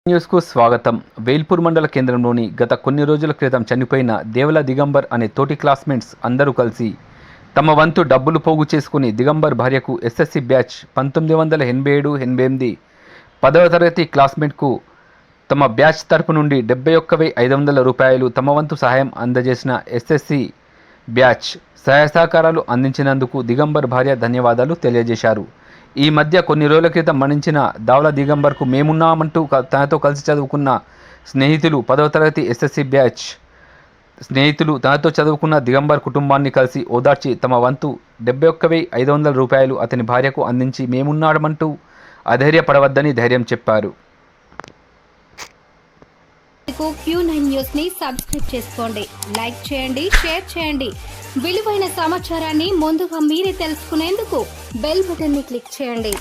న్యూస్కు స్వాగతం. వేల్పూర్ మండల కేంద్రంలోని గత కొన్ని రోజుల క్రితం చనిపోయిన దేవుల దిగంబర్ అనే తోటి క్లాస్మేట్స్ అందరూ కలిసి తమ వంతు డబ్బులు పోగు చేసుకుని దిగంబర్ భార్యకు ఎస్ఎస్సి బ్యాచ్ 1987-88 10వ తరగతి క్లాస్మేట్కు తమ బ్యాచ్ తరపు నుండి 71,500 రూపాయలు తమ వంతు సహాయం అందజేసిన ఎస్ఎస్సి బ్యాచ్ సహాయ సహకారాలు అందించినందుకు దిగంబర్ భార్య ధన్యవాదాలు తెలియజేశారు. ఈ మధ్య కొన్ని రోజుల క్రితం మరణించిన దావుల దిగంబర్కు మేమున్నామంటూ తనతో కలిసి చదువుకున్న స్నేహితులు 10వ తరగతి ఎస్ఎస్సి బ్యాచ్ స్నేహితులు తనతో చదువుకున్న దిగంబర్ కుటుంబాన్ని కలిసి ఓదార్చి తమ వంతు 71,500 రూపాయలు అతని భార్యకు అందించి మేమున్నామంటూ అధైర్యపడవద్దని ధైర్యం చెప్పారు. Q9 న్యూస్ ని సబ్స్క్రైబ్ చేసుకోండి, లైక్ చేయండి, షేర్ చేయండి. విలువైన సమాచారాన్ని ముందుగా మీరే తెలుసుకునేందుకు బెల్ బటన్ ని క్లిక్ చేయండి.